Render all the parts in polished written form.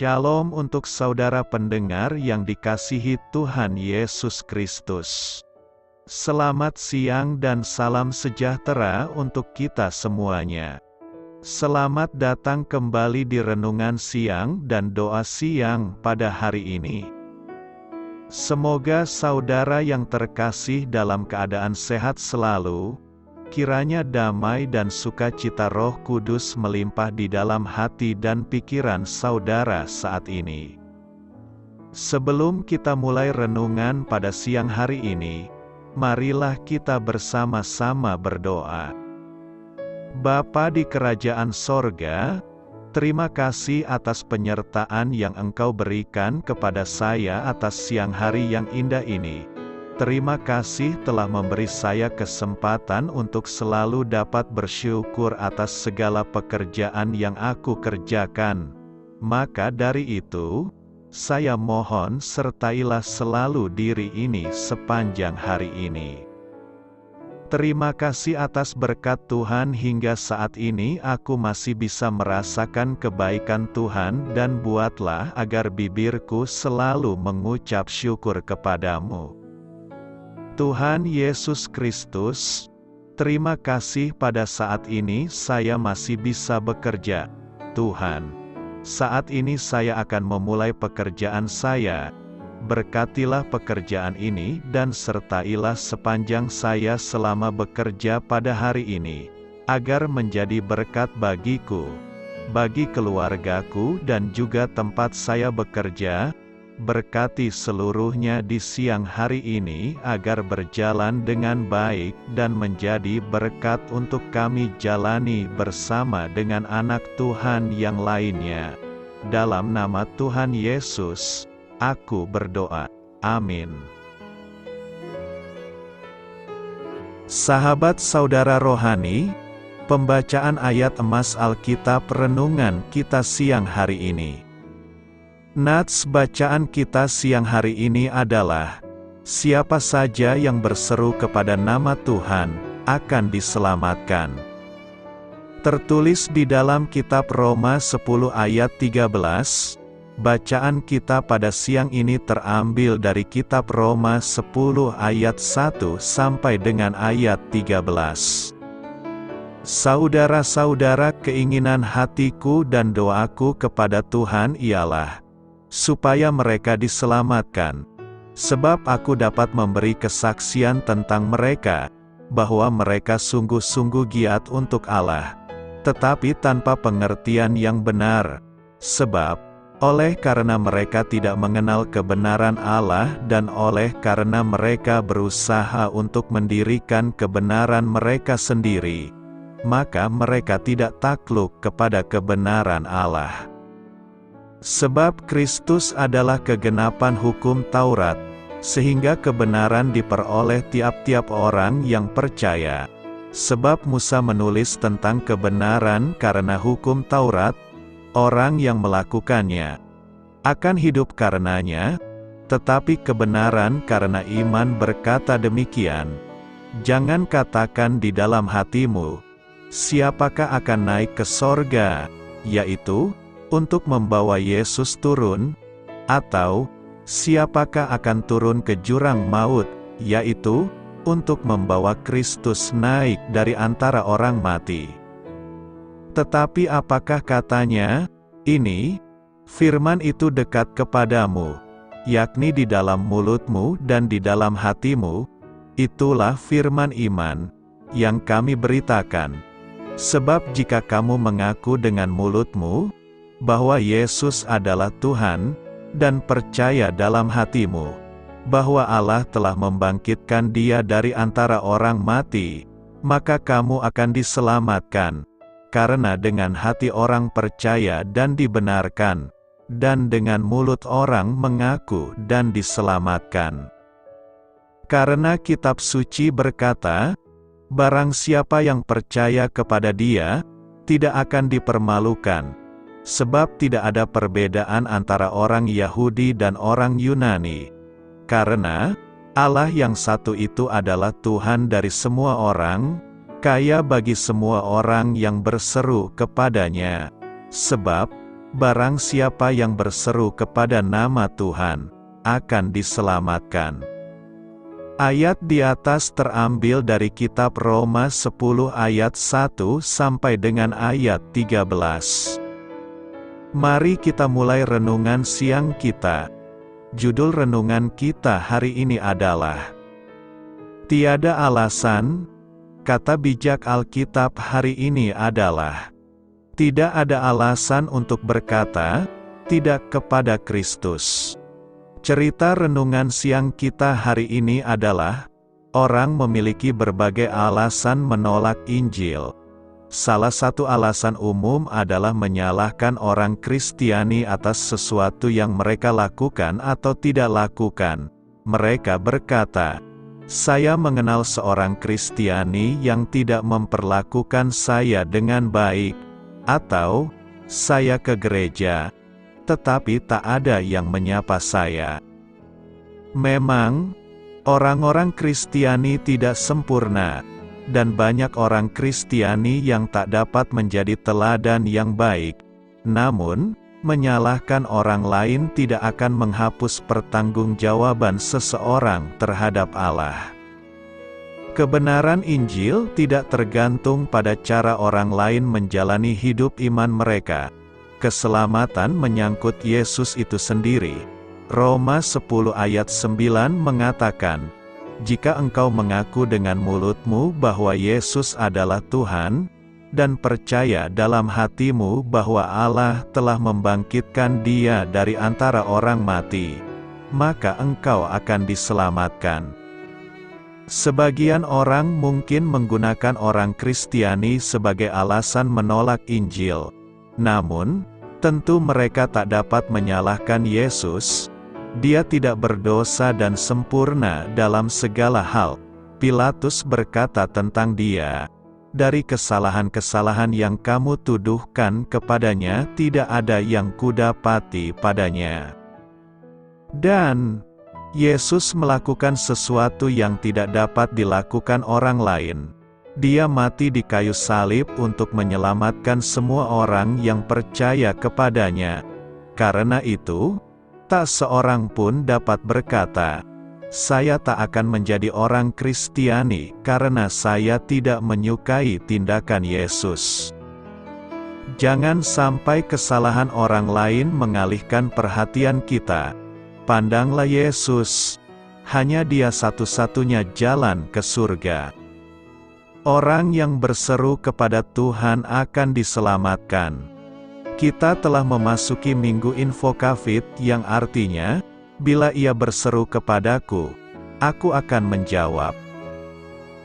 Shalom untuk saudara pendengar yang dikasihi Tuhan Yesus Kristus. Selamat siang dan salam sejahtera untuk kita semuanya. Selamat datang kembali di renungan siang dan doa siang pada hari ini. Semoga saudara yang terkasih dalam keadaan sehat selalu. Kiranya damai dan sukacita Roh Kudus melimpah di dalam hati dan pikiran saudara saat ini. Sebelum kita mulai renungan pada siang hari ini, marilah kita bersama-sama berdoa. Bapa di kerajaan sorga, terima kasih atas penyertaan yang Engkau berikan kepada saya atas siang hari yang indah ini. Terima kasih telah memberi saya kesempatan untuk selalu dapat bersyukur atas segala pekerjaan yang aku kerjakan. Maka dari itu, saya mohon sertailah selalu diri ini sepanjang hari ini. Terima kasih atas berkat Tuhan hingga saat ini aku masih bisa merasakan kebaikan Tuhan dan buatlah agar bibirku selalu mengucap syukur kepadamu. Tuhan Yesus Kristus, terima kasih pada saat ini saya masih bisa bekerja. Tuhan, saat ini saya akan memulai pekerjaan saya. Berkatilah pekerjaan ini dan sertailah sepanjang saya selama bekerja pada hari ini, agar menjadi berkat bagiku, bagi keluargaku dan juga tempat saya bekerja. Berkati seluruhnya di siang hari ini agar berjalan dengan baik dan menjadi berkat untuk kami jalani bersama dengan anak Tuhan yang lainnya. Dalam nama Tuhan Yesus, aku berdoa. Amin. Sahabat saudara rohani, pembacaan ayat emas Alkitab renungan kita siang hari ini. Nats bacaan kita siang hari ini adalah, siapa saja yang berseru kepada nama Tuhan, akan diselamatkan. Tertulis di dalam kitab Roma 10 ayat 13, bacaan kita pada siang ini terambil dari kitab Roma 10 ayat 1 sampai dengan ayat 13. Saudara-saudara, keinginan hatiku dan doaku kepada Tuhan ialah, supaya mereka diselamatkan. Sebab aku dapat memberi kesaksian tentang mereka, bahwa mereka sungguh-sungguh giat untuk Allah, tetapi tanpa pengertian yang benar. Sebab, oleh karena mereka tidak mengenal kebenaran Allah dan oleh karena mereka berusaha untuk mendirikan kebenaran mereka sendiri, maka mereka tidak takluk kepada kebenaran Allah. Sebab Kristus adalah kegenapan hukum Taurat, sehingga kebenaran diperoleh tiap-tiap orang yang percaya. Sebab Musa menulis tentang kebenaran karena hukum Taurat, orang yang melakukannya akan hidup karenanya, tetapi kebenaran karena iman berkata demikian. Jangan katakan di dalam hatimu, siapakah akan naik ke sorga, yaitu, untuk membawa Yesus turun, atau, siapakah akan turun ke jurang maut, yaitu, untuk membawa Kristus naik dari antara orang mati. Tetapi apakah katanya? Ini, firman itu dekat kepadamu, yakni di dalam mulutmu dan di dalam hatimu, itulah firman iman, yang kami beritakan. Sebab jika kamu mengaku dengan mulutmu, bahwa Yesus adalah Tuhan, dan percaya dalam hatimu, bahwa Allah telah membangkitkan Dia dari antara orang mati, maka kamu akan diselamatkan. Karena dengan hati orang percaya dan dibenarkan, dan dengan mulut orang mengaku dan diselamatkan. Karena kitab suci berkata, barang siapa yang percaya kepada Dia, tidak akan dipermalukan. Sebab tidak ada perbedaan antara orang Yahudi dan orang Yunani. Karena Allah yang satu itu adalah Tuhan dari semua orang, kaya bagi semua orang yang berseru kepadanya. Sebab barang siapa yang berseru kepada nama Tuhan, akan diselamatkan. Ayat di atas terambil dari kitab Roma 10 ayat 1 sampai dengan ayat 13. Mari kita mulai renungan siang kita. Judul renungan kita hari ini adalah Tiada Alasan. Kata bijak Alkitab hari ini adalah tidak ada alasan untuk berkata tidak kepada Kristus. Cerita renungan siang kita hari ini adalah orang memiliki berbagai alasan menolak Injil. Salah satu alasan umum adalah menyalahkan orang Kristiani atas sesuatu yang mereka lakukan atau tidak lakukan. Mereka berkata, "Saya mengenal seorang Kristiani yang tidak memperlakukan saya dengan baik," atau "Saya ke gereja, tetapi tak ada yang menyapa saya." Memang, orang-orang Kristiani tidak sempurna, dan banyak orang Kristiani yang tak dapat menjadi teladan yang baik. Namun, menyalahkan orang lain tidak akan menghapus pertanggungjawaban seseorang terhadap Allah. Kebenaran Injil tidak tergantung pada cara orang lain menjalani hidup iman mereka. Keselamatan menyangkut Yesus itu sendiri. Roma 10 ayat 9 mengatakan, "Jika engkau mengaku dengan mulutmu bahwa Yesus adalah Tuhan, dan percaya dalam hatimu bahwa Allah telah membangkitkan Dia dari antara orang mati, maka engkau akan diselamatkan." Sebagian orang mungkin menggunakan orang Kristiani sebagai alasan menolak Injil. Namun, tentu mereka tak dapat menyalahkan Yesus. Dia tidak berdosa dan sempurna dalam segala hal. Pilatus berkata tentang Dia, "Dari kesalahan-kesalahan yang kamu tuduhkan kepadanya tidak ada yang kudapati padanya." Dan Yesus melakukan sesuatu yang tidak dapat dilakukan orang lain. Dia mati di kayu salib untuk menyelamatkan semua orang yang percaya kepadanya. Karena itu, tak seorang pun dapat berkata, "Saya tak akan menjadi orang Kristiani karena saya tidak menyukai tindakan Yesus." Jangan sampai kesalahan orang lain mengalihkan perhatian kita. Pandanglah Yesus, hanya Dia satu-satunya jalan ke surga. Orang yang berseru kepada Tuhan akan diselamatkan. Kita telah memasuki Minggu Infokafit yang artinya, bila ia berseru kepadaku, aku akan menjawab.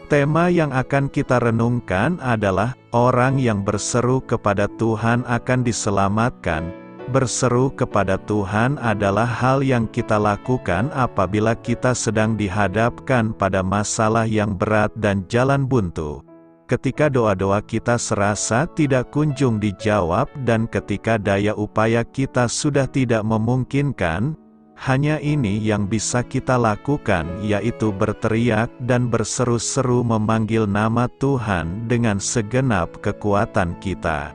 Tema yang akan kita renungkan adalah, orang yang berseru kepada Tuhan akan diselamatkan. Berseru kepada Tuhan adalah hal yang kita lakukan apabila kita sedang dihadapkan pada masalah yang berat dan jalan buntu. Ketika doa-doa kita serasa tidak kunjung dijawab dan ketika daya upaya kita sudah tidak memungkinkan, hanya ini yang bisa kita lakukan, yaitu berteriak dan berseru-seru memanggil nama Tuhan dengan segenap kekuatan kita.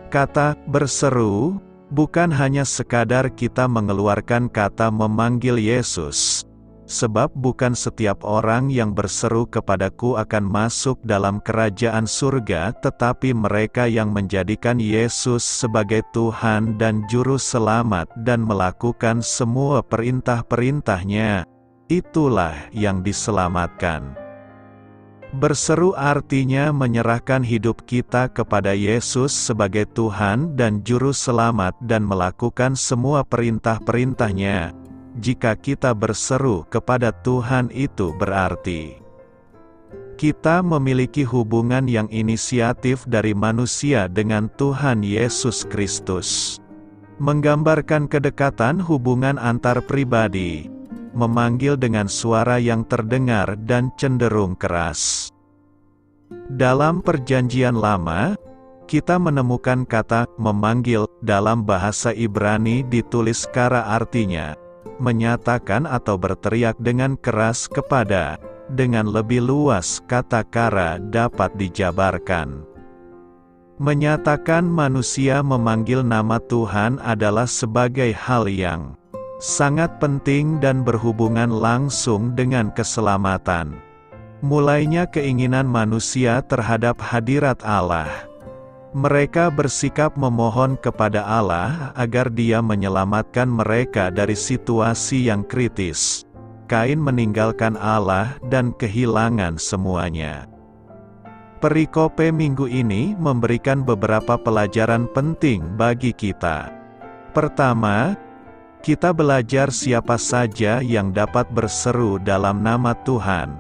Kata "berseru" bukan hanya sekadar kita mengeluarkan kata memanggil Yesus. Sebab bukan setiap orang yang berseru kepadaku akan masuk dalam kerajaan surga, tetapi mereka yang menjadikan Yesus sebagai Tuhan dan Juru Selamat dan melakukan semua perintah-perintahnya, itulah yang diselamatkan. Berseru artinya menyerahkan hidup kita kepada Yesus sebagai Tuhan dan Juru Selamat dan melakukan semua perintah-perintahnya. Jika kita berseru kepada Tuhan, itu berarti kita memiliki hubungan yang inisiatif dari manusia dengan Tuhan Yesus Kristus. Menggambarkan kedekatan hubungan antar pribadi. Memanggil dengan suara yang terdengar dan cenderung keras. Dalam Perjanjian Lama, kita menemukan kata "memanggil" dalam bahasa Ibrani ditulis kara, artinya menyatakan atau berteriak dengan keras kepada. Dengan lebih luas, kata kara dapat dijabarkan Menyatakan manusia memanggil nama Tuhan adalah sebagai hal yang sangat penting dan berhubungan langsung dengan keselamatan. Mulainya keinginan manusia terhadap hadirat Allah. Mereka bersikap memohon kepada Allah agar Dia menyelamatkan mereka dari situasi yang kritis. Kain meninggalkan Allah dan kehilangan semuanya. Perikope minggu ini memberikan beberapa pelajaran penting bagi kita. Pertama, kita belajar siapa saja yang dapat berseru dalam nama Tuhan.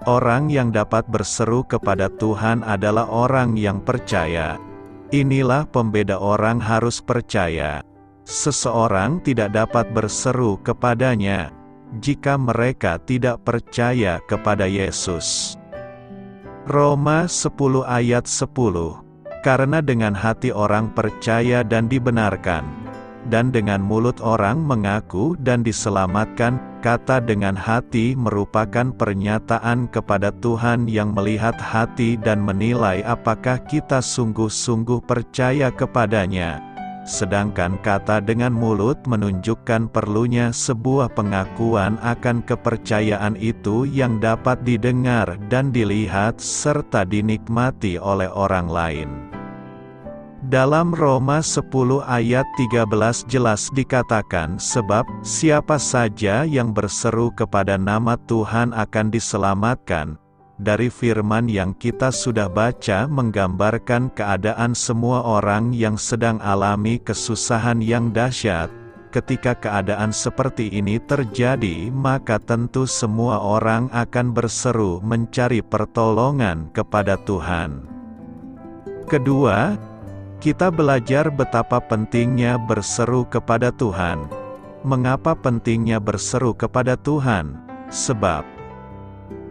Orang yang dapat berseru kepada Tuhan adalah orang yang percaya. Inilah pembeda orang harus percaya. Seseorang tidak dapat berseru kepadanya jika mereka tidak percaya kepada Yesus. Roma 10 ayat 10. Karena dengan hati orang percaya dan dibenarkan, dan dengan mulut orang mengaku dan diselamatkan. Kata dengan hati merupakan pernyataan kepada Tuhan yang melihat hati dan menilai apakah kita sungguh-sungguh percaya kepadanya. Sedangkan kata dengan mulut menunjukkan perlunya sebuah pengakuan akan kepercayaan itu yang dapat didengar dan dilihat serta dinikmati oleh orang lain. Dalam Roma 10 ayat 13 jelas dikatakan, sebab siapa saja yang berseru kepada nama Tuhan akan diselamatkan. Dari firman yang kita sudah baca menggambarkan keadaan semua orang yang sedang alami kesusahan yang dahsyat. Ketika keadaan seperti ini terjadi, maka tentu semua orang akan berseru mencari pertolongan kepada Tuhan. Kedua, kita belajar betapa pentingnya berseru kepada Tuhan. Mengapa pentingnya berseru kepada Tuhan? Sebab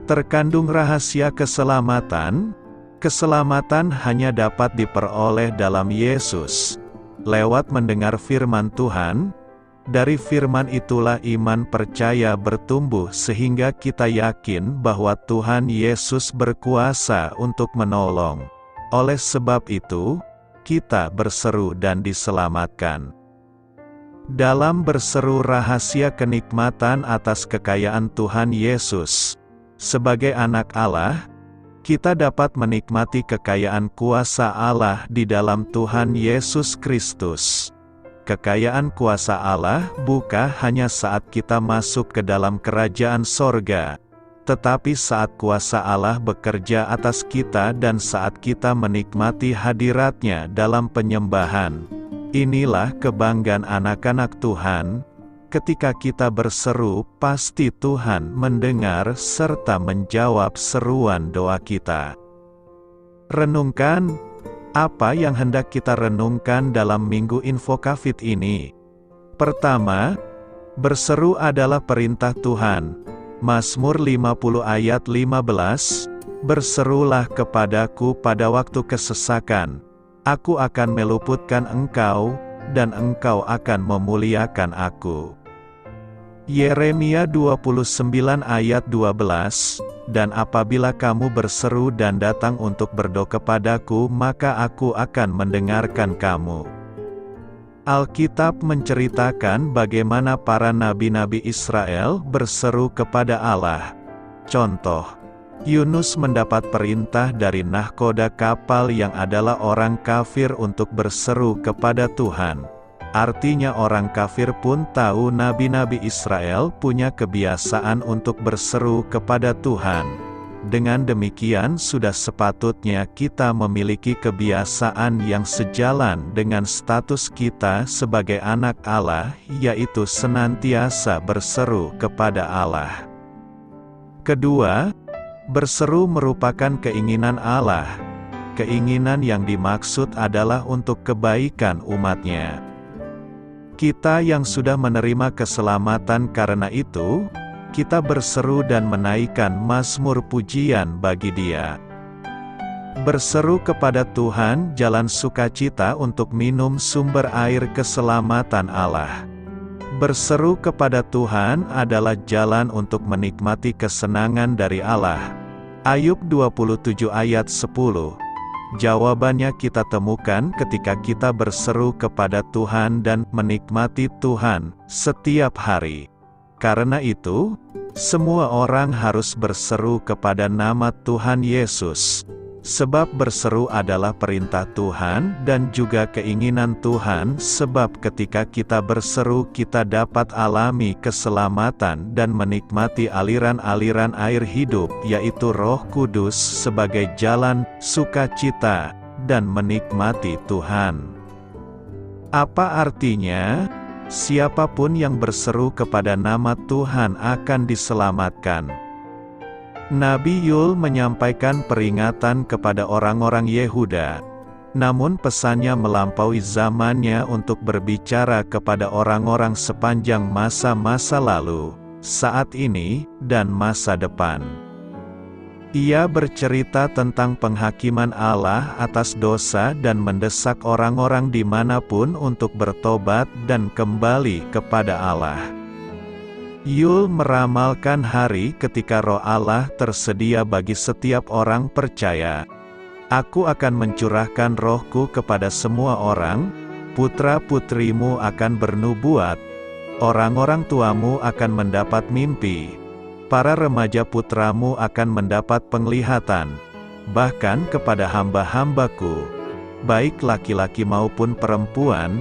terkandung rahasia keselamatan. Keselamatan hanya dapat diperoleh dalam Yesus, lewat mendengar firman Tuhan. Dari firman itulah iman percaya bertumbuh sehingga kita yakin bahwa Tuhan Yesus berkuasa untuk menolong. Oleh sebab itu, kita berseru dan diselamatkan. Dalam berseru rahasia kenikmatan atas kekayaan Tuhan Yesus, sebagai anak Allah, kita dapat menikmati kekayaan kuasa Allah di dalam Tuhan Yesus Kristus. Kekayaan kuasa Allah bukan hanya saat kita masuk ke dalam kerajaan sorga, tetapi saat kuasa Allah bekerja atas kita dan saat kita menikmati hadirat-Nya dalam penyembahan. Inilah kebanggaan anak-anak Tuhan. Ketika kita berseru, pasti Tuhan mendengar serta menjawab seruan doa kita. Renungkan, apa yang hendak kita renungkan dalam Minggu Info Covid ini? Pertama, berseru adalah perintah Tuhan. Mazmur 50 ayat 15, berserulah kepadaku pada waktu kesesakan. Aku akan meluputkan engkau, dan engkau akan memuliakan aku. Yeremia 29 ayat 12, dan apabila kamu berseru dan datang untuk berdoa kepadaku, maka aku akan mendengarkan kamu. Alkitab menceritakan bagaimana para nabi-nabi Israel berseru kepada Allah. Contoh, Yunus mendapat perintah dari nahkoda kapal yang adalah orang kafir untuk berseru kepada Tuhan. Artinya orang kafir pun tahu nabi-nabi Israel punya kebiasaan untuk berseru kepada Tuhan. Dengan demikian sudah sepatutnya kita memiliki kebiasaan yang sejalan dengan status kita sebagai anak Allah, yaitu senantiasa berseru kepada Allah. Kedua, berseru merupakan keinginan Allah. Keinginan yang dimaksud adalah untuk kebaikan umat-Nya. Kita yang sudah menerima keselamatan karena itu, kita berseru dan menaikkan mazmur pujian bagi Dia. Berseru kepada Tuhan jalan sukacita untuk minum sumber air keselamatan Allah. Berseru kepada Tuhan adalah jalan untuk menikmati kesenangan dari Allah. Ayub 27 ayat 10. Jawabannya kita temukan ketika kita berseru kepada Tuhan dan menikmati Tuhan setiap hari. Karena itu, semua orang harus berseru kepada nama Tuhan Yesus. Sebab berseru adalah perintah Tuhan dan juga keinginan Tuhan, sebab ketika kita berseru kita dapat alami keselamatan dan menikmati aliran-aliran air hidup, yaitu Roh Kudus sebagai jalan sukacita dan menikmati Tuhan. Apa artinya? Siapapun yang berseru kepada nama Tuhan akan diselamatkan. Nabi Yul menyampaikan peringatan kepada orang-orang Yehuda. Namun pesannya melampaui zamannya untuk berbicara kepada orang-orang sepanjang masa-masa lalu, saat ini, dan masa depan. Ia bercerita tentang penghakiman Allah atas dosa dan mendesak orang-orang dimanapun untuk bertobat dan kembali kepada Allah. Yul meramalkan hari ketika Roh Allah tersedia bagi setiap orang percaya. Aku akan mencurahkan Rohku kepada semua orang, putra-putrimu akan bernubuat, orang-orang tuamu akan mendapat mimpi, para remaja putramu akan mendapat penglihatan, bahkan kepada hamba-hambaku, baik laki-laki maupun perempuan,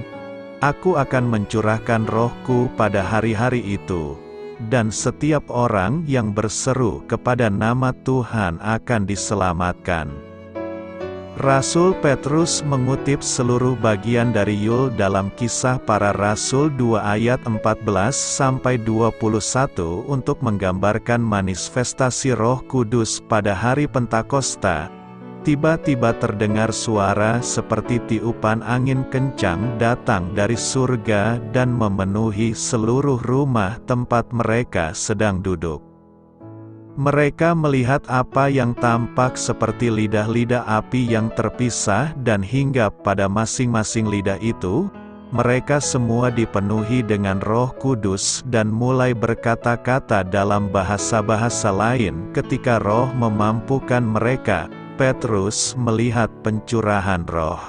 aku akan mencurahkan Rohku pada hari-hari itu. Dan setiap orang yang berseru kepada nama Tuhan akan diselamatkan. Rasul Petrus mengutip seluruh bagian dari Yul dalam Kisah Para Rasul 2 ayat 14-21 untuk menggambarkan manifestasi Roh Kudus pada hari Pentakosta. Tiba-tiba terdengar suara seperti tiupan angin kencang datang dari surga dan memenuhi seluruh rumah tempat mereka sedang duduk. Mereka melihat apa yang tampak seperti lidah-lidah api yang terpisah dan hinggap pada masing-masing lidah itu, mereka semua dipenuhi dengan Roh Kudus dan mulai berkata-kata dalam bahasa-bahasa lain ketika Roh memampukan mereka. Petrus melihat pencurahan Roh.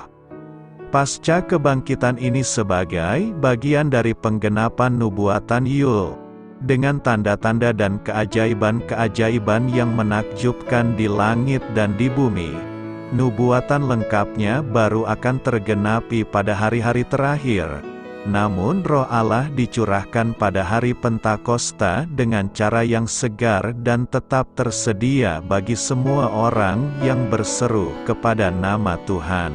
Pasca kebangkitan ini sebagai bagian dari penggenapan nubuatan Yul, dengan tanda-tanda dan keajaiban-keajaiban yang menakjubkan di langit dan di bumi. Nubuatan lengkapnya baru akan tergenapi pada hari-hari terakhir. Namun Roh Allah dicurahkan pada hari Pentakosta dengan cara yang segar dan tetap tersedia bagi semua orang yang berseru kepada nama Tuhan.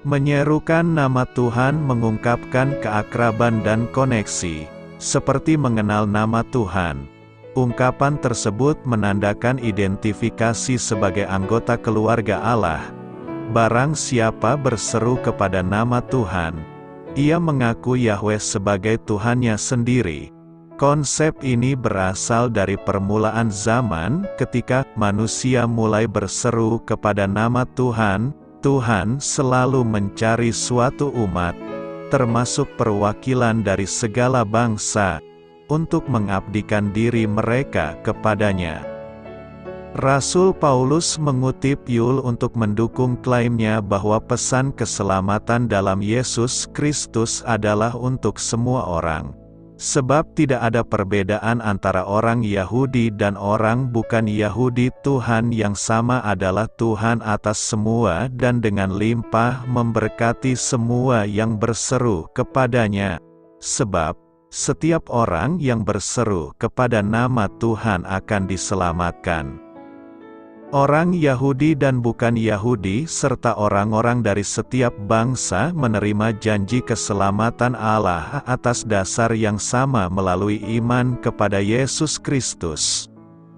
Menyerukan nama Tuhan mengungkapkan keakraban dan koneksi, seperti mengenal nama Tuhan. Ungkapan tersebut menandakan identifikasi sebagai anggota keluarga Allah. Barang siapa berseru kepada nama Tuhan, ia mengaku Yahweh sebagai Tuhannya sendiri. Konsep ini berasal dari permulaan zaman ketika manusia mulai berseru kepada nama Tuhan. Tuhan selalu mencari suatu umat, termasuk perwakilan dari segala bangsa, untuk mengabdikan diri mereka kepadanya. Rasul Paulus mengutip Yul untuk mendukung klaimnya bahwa pesan keselamatan dalam Yesus Kristus adalah untuk semua orang. Sebab tidak ada perbedaan antara orang Yahudi dan orang bukan Yahudi. Tuhan yang sama adalah Tuhan atas semua dan dengan limpah memberkati semua yang berseru kepadanya. Sebab setiap orang yang berseru kepada nama Tuhan akan diselamatkan. Orang Yahudi dan bukan Yahudi serta orang-orang dari setiap bangsa menerima janji keselamatan Allah atas dasar yang sama melalui iman kepada Yesus Kristus.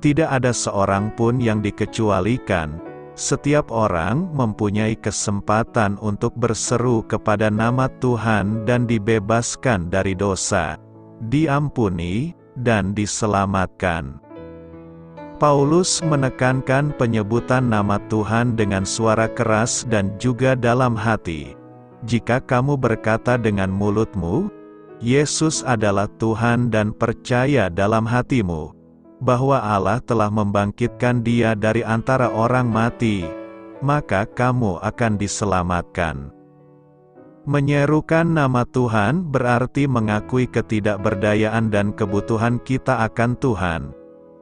Tidak ada seorang pun yang dikecualikan. Setiap orang mempunyai kesempatan untuk berseru kepada nama Tuhan dan dibebaskan dari dosa, diampuni, dan diselamatkan. Paulus menekankan penyebutan nama Tuhan dengan suara keras dan juga dalam hati. Jika kamu berkata dengan mulutmu, Yesus adalah Tuhan dan percaya dalam hatimu, bahwa Allah telah membangkitkan Dia dari antara orang mati, maka kamu akan diselamatkan. Menyerukan nama Tuhan berarti mengakui ketidakberdayaan dan kebutuhan kita akan Tuhan.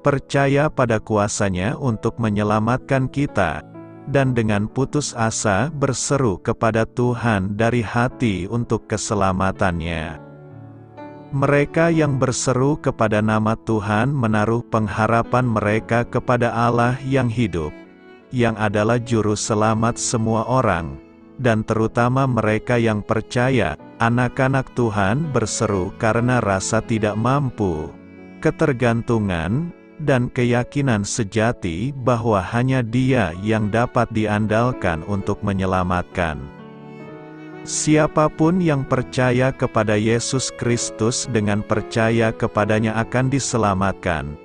Percaya pada kuasa-Nya untuk menyelamatkan kita, dan dengan putus asa berseru kepada Tuhan dari hati untuk keselamatannya. Mereka yang berseru kepada nama Tuhan menaruh pengharapan mereka kepada Allah yang hidup, yang adalah juru selamat semua orang, dan terutama mereka yang percaya. Anak-anak Tuhan berseru karena rasa tidak mampu, ketergantungan, dan keyakinan sejati bahwa hanya Dia yang dapat diandalkan untuk menyelamatkan. Siapapun yang percaya kepada Yesus Kristus dengan percaya kepadanya akan diselamatkan.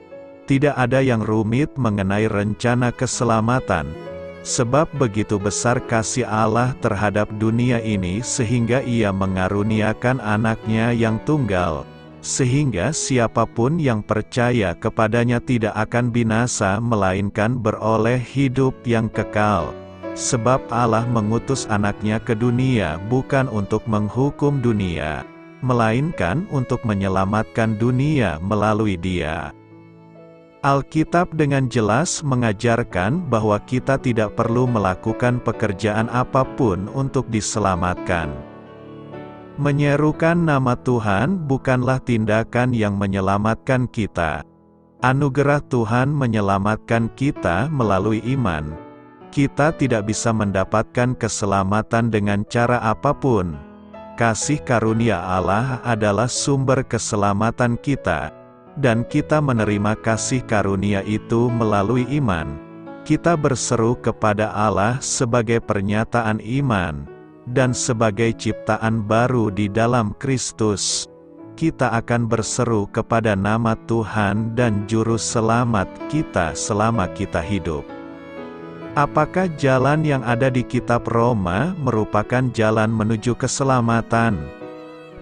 Tidak ada yang rumit mengenai rencana keselamatan, sebab begitu besar kasih Allah terhadap dunia ini sehingga Ia mengaruniakan Anak-Nya yang tunggal, sehingga siapapun yang percaya kepadanya tidak akan binasa melainkan beroleh hidup yang kekal. Sebab Allah mengutus Anak-Nya ke dunia bukan untuk menghukum dunia, melainkan untuk menyelamatkan dunia melalui Dia. Alkitab dengan jelas mengajarkan bahwa kita tidak perlu melakukan pekerjaan apapun untuk diselamatkan. Menyerukan nama Tuhan bukanlah tindakan yang menyelamatkan kita. Anugerah Tuhan menyelamatkan kita melalui iman. Kita tidak bisa mendapatkan keselamatan dengan cara apapun. Kasih karunia Allah adalah sumber keselamatan kita, dan kita menerima kasih karunia itu melalui iman. Kita berseru kepada Allah sebagai pernyataan iman, dan sebagai ciptaan baru di dalam Kristus. Kita akan berseru kepada nama Tuhan dan Juru Selamat kita selama kita hidup. Apakah jalan yang ada di kitab Roma merupakan jalan menuju keselamatan?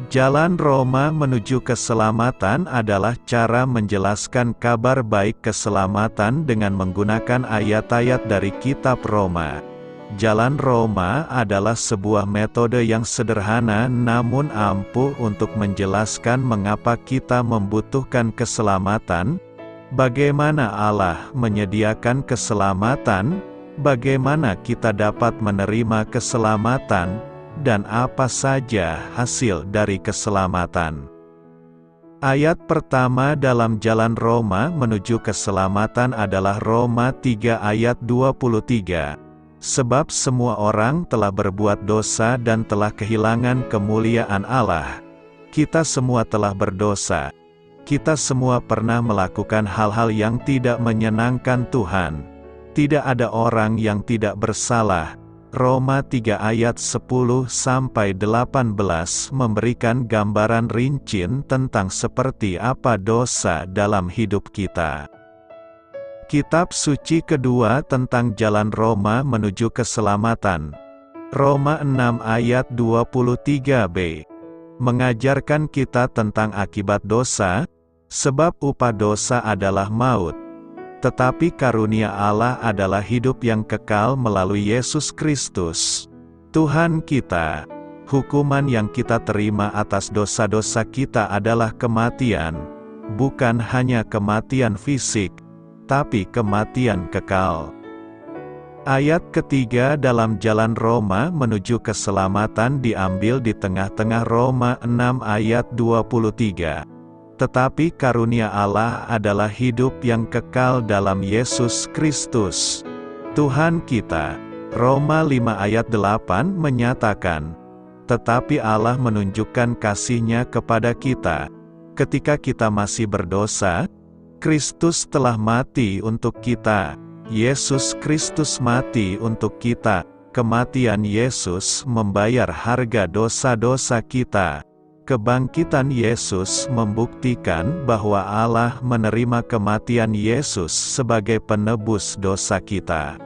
Jalan Roma menuju keselamatan adalah cara menjelaskan kabar baik keselamatan dengan menggunakan ayat-ayat dari kitab Roma. Jalan Roma adalah sebuah metode yang sederhana namun ampuh untuk menjelaskan mengapa kita membutuhkan keselamatan, bagaimana Allah menyediakan keselamatan, bagaimana kita dapat menerima keselamatan, dan apa saja hasil dari keselamatan. Ayat pertama dalam jalan Roma menuju keselamatan adalah Roma 3 ayat 23. Sebab semua orang telah berbuat dosa dan telah kehilangan kemuliaan Allah. Kita semua telah berdosa. Kita semua pernah melakukan hal-hal yang tidak menyenangkan Tuhan. Tidak ada orang yang tidak bersalah. Roma 3 ayat 10-18 memberikan gambaran rinci tentang seperti apa dosa dalam hidup kita. Kitab suci kedua tentang jalan Roma menuju keselamatan. Roma 6 ayat 23b. Mengajarkan kita tentang akibat dosa, sebab upah dosa adalah maut. Tetapi karunia Allah adalah hidup yang kekal melalui Yesus Kristus, Tuhan kita. Hukuman yang kita terima atas dosa-dosa kita adalah kematian, bukan hanya kematian fisik, tapi kematian kekal. Ayat ketiga dalam jalan Roma menuju keselamatan diambil di tengah-tengah Roma 6 ayat 23. Tetapi karunia Allah adalah hidup yang kekal dalam Yesus Kristus, Tuhan kita. Roma 5 ayat 8 menyatakan, tetapi Allah menunjukkan kasih-Nya kepada kita. Ketika kita masih berdosa, Kristus telah mati untuk kita. Yesus Kristus mati untuk kita. Kematian Yesus membayar harga dosa-dosa kita. Kebangkitan Yesus membuktikan bahwa Allah menerima kematian Yesus sebagai penebus dosa kita.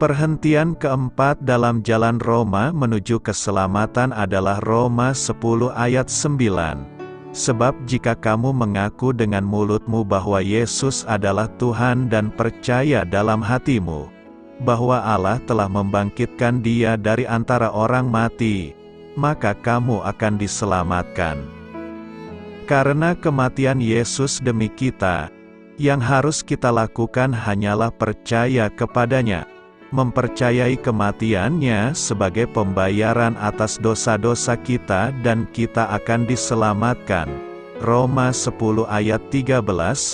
Perhentian keempat dalam jalan Roma menuju keselamatan adalah Roma 10 ayat 9. Sebab jika kamu mengaku dengan mulutmu bahwa Yesus adalah Tuhan dan percaya dalam hatimu bahwa Allah telah membangkitkan Dia dari antara orang mati, maka kamu akan diselamatkan. Karena kematian Yesus demi kita, yang harus kita lakukan hanyalah percaya kepadanya, mempercayai kematiannya sebagai pembayaran atas dosa-dosa kita dan kita akan diselamatkan. Roma 10 ayat 13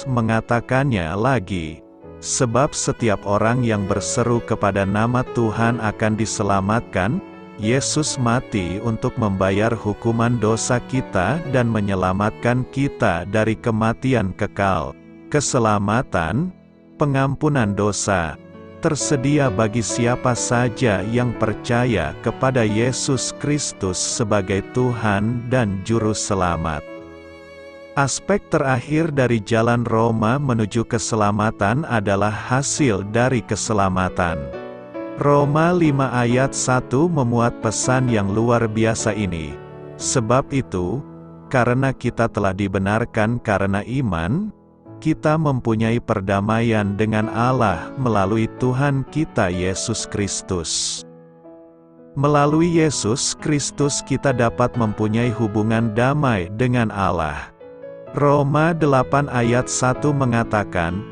mengatakannya lagi, sebab setiap orang yang berseru kepada nama Tuhan akan diselamatkan. Yesus mati untuk membayar hukuman dosa kita dan menyelamatkan kita dari kematian kekal. Keselamatan, pengampunan dosa, tersedia bagi siapa saja yang percaya kepada Yesus Kristus sebagai Tuhan dan Juru Selamat. Aspek terakhir dari jalan Roma menuju keselamatan adalah hasil dari keselamatan. Roma 5 ayat 1 memuat pesan yang luar biasa ini. Sebab itu, karena kita telah dibenarkan karena iman, kita mempunyai perdamaian dengan Allah melalui Tuhan kita Yesus Kristus. Melalui Yesus Kristus kita dapat mempunyai hubungan damai dengan Allah. Roma 8 ayat 1 mengatakan,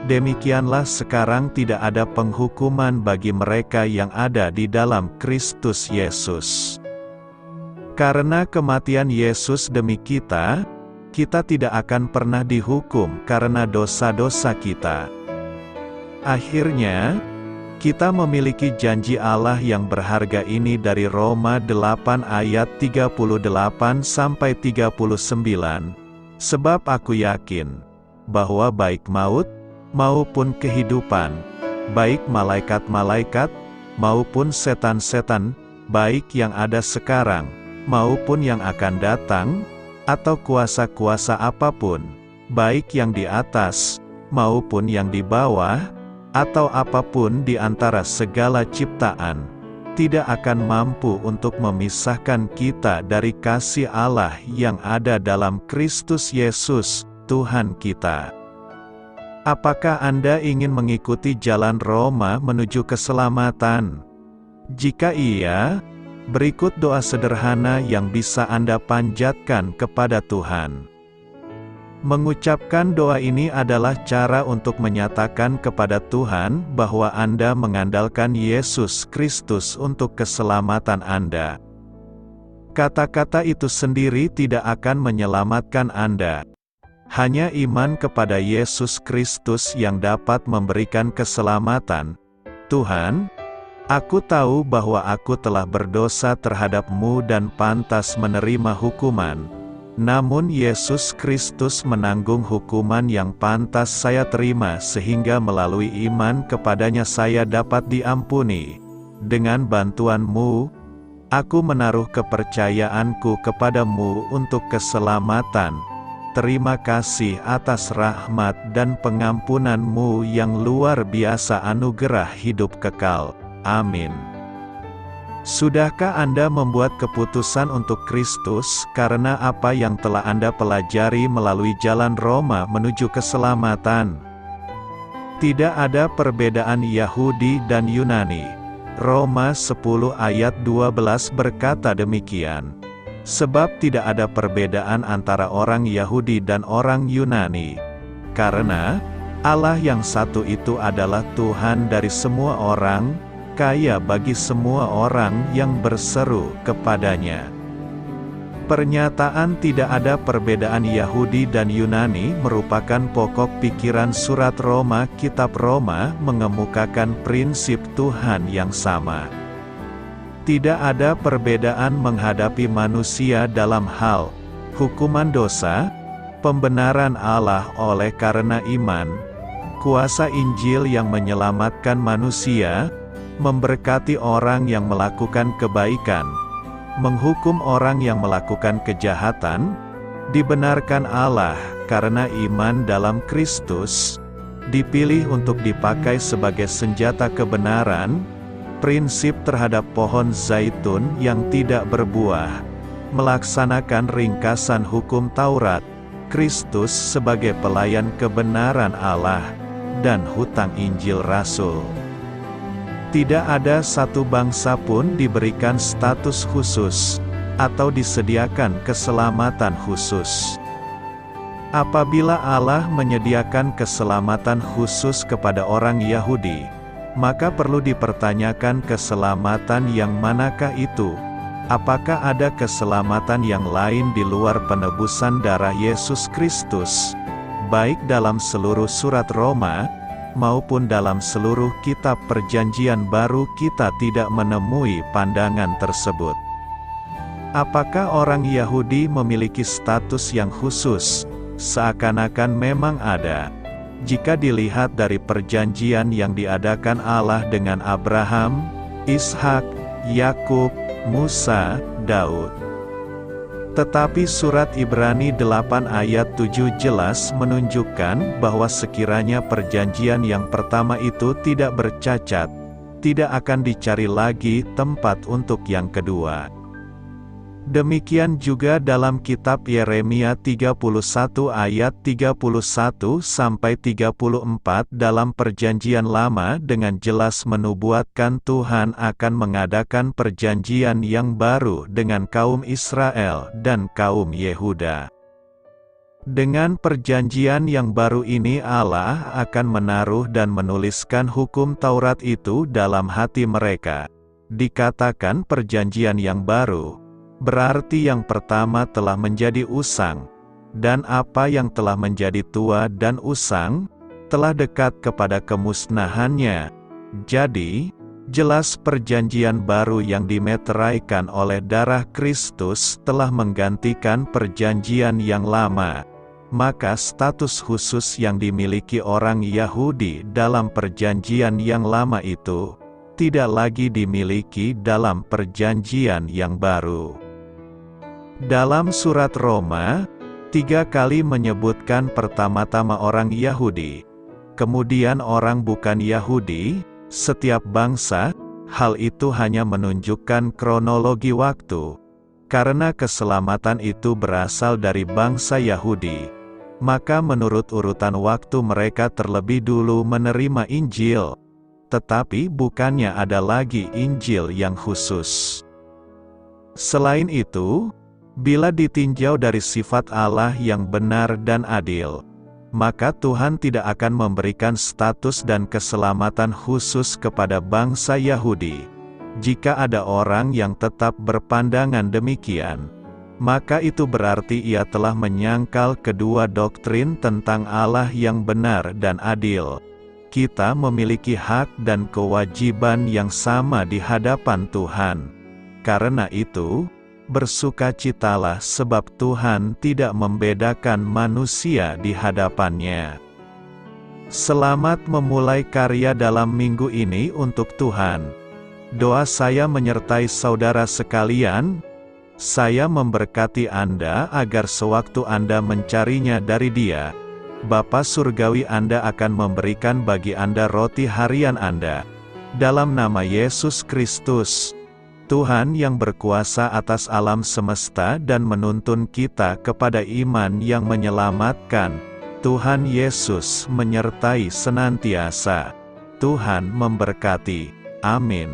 demikianlah sekarang tidak ada penghukuman bagi mereka yang ada di dalam Kristus Yesus. Karena kematian Yesus demi kita, kita tidak akan pernah dihukum karena dosa-dosa kita. Akhirnya, kita memiliki janji Allah yang berharga ini dari Roma 8 ayat 38-39. Sebab aku yakin, bahwa baik maut, maupun kehidupan, baik malaikat-malaikat, maupun setan-setan, baik yang ada sekarang, maupun yang akan datang, atau kuasa-kuasa apapun, baik yang di atas, maupun yang di bawah, atau apapun di antara segala ciptaan, tidak akan mampu untuk memisahkan kita dari kasih Allah yang ada dalam Kristus Yesus, Tuhan kita. Apakah Anda ingin mengikuti jalan Roma menuju keselamatan? Jika iya, berikut doa sederhana yang bisa Anda panjatkan kepada Tuhan. Mengucapkan doa ini adalah cara untuk menyatakan kepada Tuhan bahwa Anda mengandalkan Yesus Kristus untuk keselamatan Anda. Kata-kata itu sendiri tidak akan menyelamatkan Anda. Hanya iman kepada Yesus Kristus yang dapat memberikan keselamatan. Tuhan, aku tahu bahwa aku telah berdosa terhadap-Mu dan pantas menerima hukuman. Namun Yesus Kristus menanggung hukuman yang pantas saya terima sehingga melalui iman kepadanya saya dapat diampuni. Dengan bantuan-Mu, aku menaruh kepercayaanku kepada-Mu untuk keselamatan. Terima kasih atas rahmat dan pengampunan-Mu yang luar biasa anugerah hidup kekal. Amin. Sudahkah Anda membuat keputusan untuk Kristus karena apa yang telah Anda pelajari melalui jalan Roma menuju keselamatan? Tidak ada perbedaan Yahudi dan Yunani. Roma 10 ayat 12 berkata demikian. Sebab tidak ada perbedaan antara orang Yahudi dan orang Yunani. Karena Allah yang satu itu adalah Tuhan dari semua orang, kaya bagi semua orang yang berseru kepadanya. Pernyataan tidak ada perbedaan Yahudi dan Yunani merupakan pokok pikiran surat Roma. Kitab Roma mengemukakan prinsip Tuhan yang sama. Tidak ada perbedaan menghadapi manusia dalam hal hukuman dosa, pembenaran Allah oleh karena iman, kuasa Injil yang menyelamatkan manusia, memberkati orang yang melakukan kebaikan, menghukum orang yang melakukan kejahatan, dibenarkan Allah karena iman dalam Kristus, dipilih untuk dipakai sebagai senjata kebenaran, prinsip terhadap pohon zaitun yang tidak berbuah, melaksanakan ringkasan hukum Taurat, Kristus sebagai pelayan kebenaran Allah, dan hutang Injil Rasul. Tidak ada satu bangsa pun diberikan status khusus, atau disediakan keselamatan khusus. Apabila Allah menyediakan keselamatan khusus kepada orang Yahudi, maka perlu dipertanyakan keselamatan yang manakah itu? Apakah ada keselamatan yang lain di luar penebusan darah Yesus Kristus? Baik dalam seluruh surat Roma, maupun dalam seluruh kitab Perjanjian Baru kita tidak menemui pandangan tersebut. Apakah orang Yahudi memiliki status yang khusus? Seakan-akan memang ada. Jika dilihat dari perjanjian yang diadakan Allah dengan Abraham, Ishak, Yakub, Musa, Daud. Tetapi surat Ibrani 8 ayat 7 jelas menunjukkan bahwa sekiranya perjanjian yang pertama itu tidak bercacat, tidak akan dicari lagi tempat untuk yang kedua. Demikian juga dalam kitab Yeremia 31 ayat 31-34 dalam perjanjian lama dengan jelas menubuatkan Tuhan akan mengadakan perjanjian yang baru dengan kaum Israel dan kaum Yehuda. Dengan perjanjian yang baru ini Allah akan menaruh dan menuliskan hukum Taurat itu dalam hati mereka. Dikatakan perjanjian yang baru, berarti yang pertama telah menjadi usang, dan apa yang telah menjadi tua dan usang, telah dekat kepada kemusnahannya. Jadi, jelas perjanjian baru yang dimeteraikan oleh darah Kristus telah menggantikan perjanjian yang lama. Maka status khusus yang dimiliki orang Yahudi dalam perjanjian yang lama itu, tidak lagi dimiliki dalam perjanjian yang baru. Dalam surat Roma, 3 kali menyebutkan pertama-tama orang Yahudi, kemudian orang bukan Yahudi, setiap bangsa. Hal itu hanya menunjukkan kronologi waktu. Karena keselamatan itu berasal dari bangsa Yahudi, maka menurut urutan waktu mereka terlebih dulu menerima Injil. Tetapi bukannya ada lagi Injil yang khusus. Selain itu, bila ditinjau dari sifat Allah yang benar dan adil, maka Tuhan tidak akan memberikan status dan keselamatan khusus kepada bangsa Yahudi. Jika ada orang yang tetap berpandangan demikian, maka itu berarti ia telah menyangkal kedua doktrin tentang Allah yang benar dan adil. Kita memiliki hak dan kewajiban yang sama di hadapan Tuhan. Karena itu, bersukacitalah sebab Tuhan tidak membedakan manusia di hadapannya. Selamat memulai karya dalam minggu ini untuk Tuhan. Doa saya menyertai saudara sekalian. Saya memberkati Anda agar sewaktu Anda mencarinya dari Dia, Bapa Surgawi Anda akan memberikan bagi Anda roti harian Anda. Dalam nama Yesus Kristus, Tuhan yang berkuasa atas alam semesta dan menuntun kita kepada iman yang menyelamatkan, Tuhan Yesus menyertai senantiasa. Tuhan memberkati. Amin.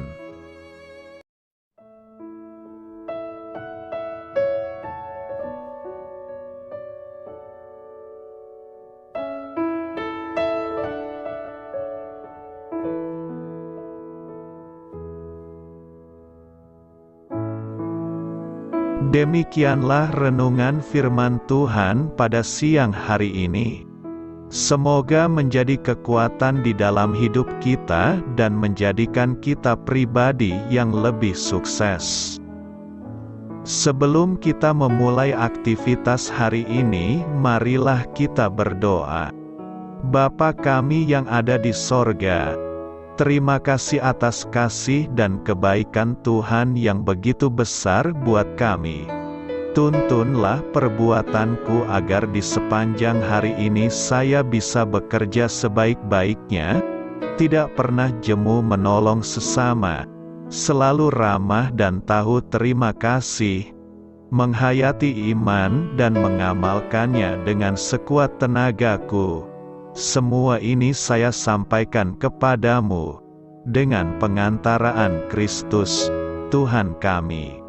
Demikianlah renungan firman Tuhan pada siang hari ini. Semoga menjadi kekuatan di dalam hidup kita dan menjadikan kita pribadi yang lebih sukses. Sebelum kita memulai aktivitas hari ini, marilah kita berdoa. Bapa kami yang ada di sorga, terima kasih atas kasih dan kebaikan Tuhan yang begitu besar buat kami. Tuntunlah perbuatanku agar di sepanjang hari ini saya bisa bekerja sebaik-baiknya, tidak pernah jemu menolong sesama, selalu ramah dan tahu terima kasih, menghayati iman dan mengamalkannya dengan sekuat tenagaku. Semua ini saya sampaikan kepadamu, dengan pengantaraan Kristus, Tuhan kami.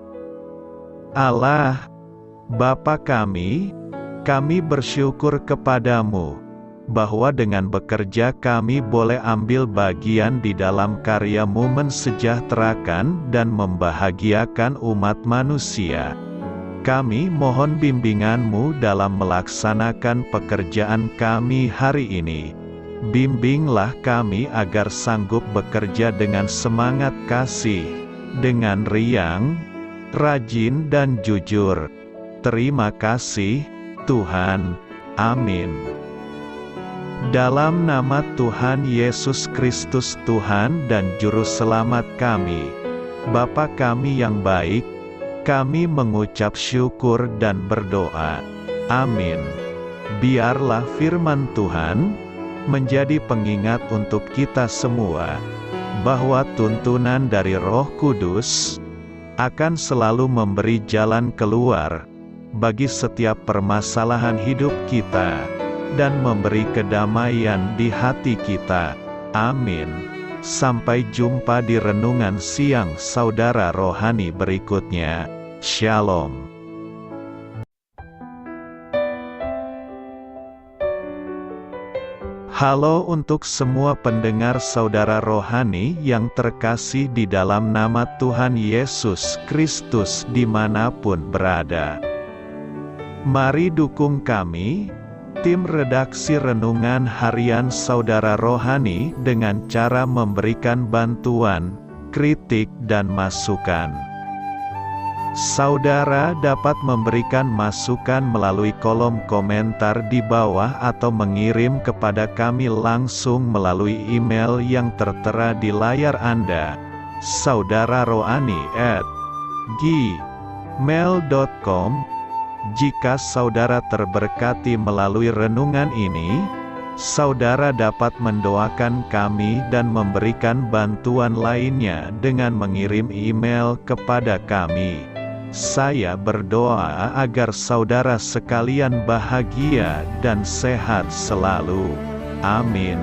Allah, Bapa kami bersyukur kepadamu, bahwa dengan bekerja kami boleh ambil bagian di dalam karya-Mu mensejahterakan dan membahagiakan umat manusia. Kami mohon bimbingan-Mu dalam melaksanakan pekerjaan kami hari ini. Bimbinglah kami agar sanggup bekerja dengan semangat kasih, dengan riang, rajin dan jujur. Terima kasih, Tuhan. Amin. Dalam nama Tuhan Yesus Kristus Tuhan dan Juru Selamat kami, Bapa kami yang baik, kami mengucap syukur dan berdoa. Amin. Biarlah firman Tuhan menjadi pengingat untuk kita semua, bahwa tuntunan dari Roh Kudus akan selalu memberi jalan keluar bagi setiap permasalahan hidup kita, dan memberi kedamaian di hati kita. Amin. Sampai jumpa di renungan siang saudara rohani berikutnya. Shalom. Halo untuk semua pendengar saudara rohani yang terkasih di dalam nama Tuhan Yesus Kristus dimanapun berada. Mari dukung kami, tim redaksi Renungan Harian Saudara Rohani, dengan cara memberikan bantuan, kritik dan masukan. Saudara dapat memberikan masukan melalui kolom komentar di bawah atau mengirim kepada kami langsung melalui email yang tertera di layar Anda, saudararohani@gmail.com. Jika saudara terberkati melalui renungan ini, saudara dapat mendoakan kami dan memberikan bantuan lainnya dengan mengirim email kepada kami. Saya berdoa agar saudara sekalian bahagia dan sehat selalu. Amin.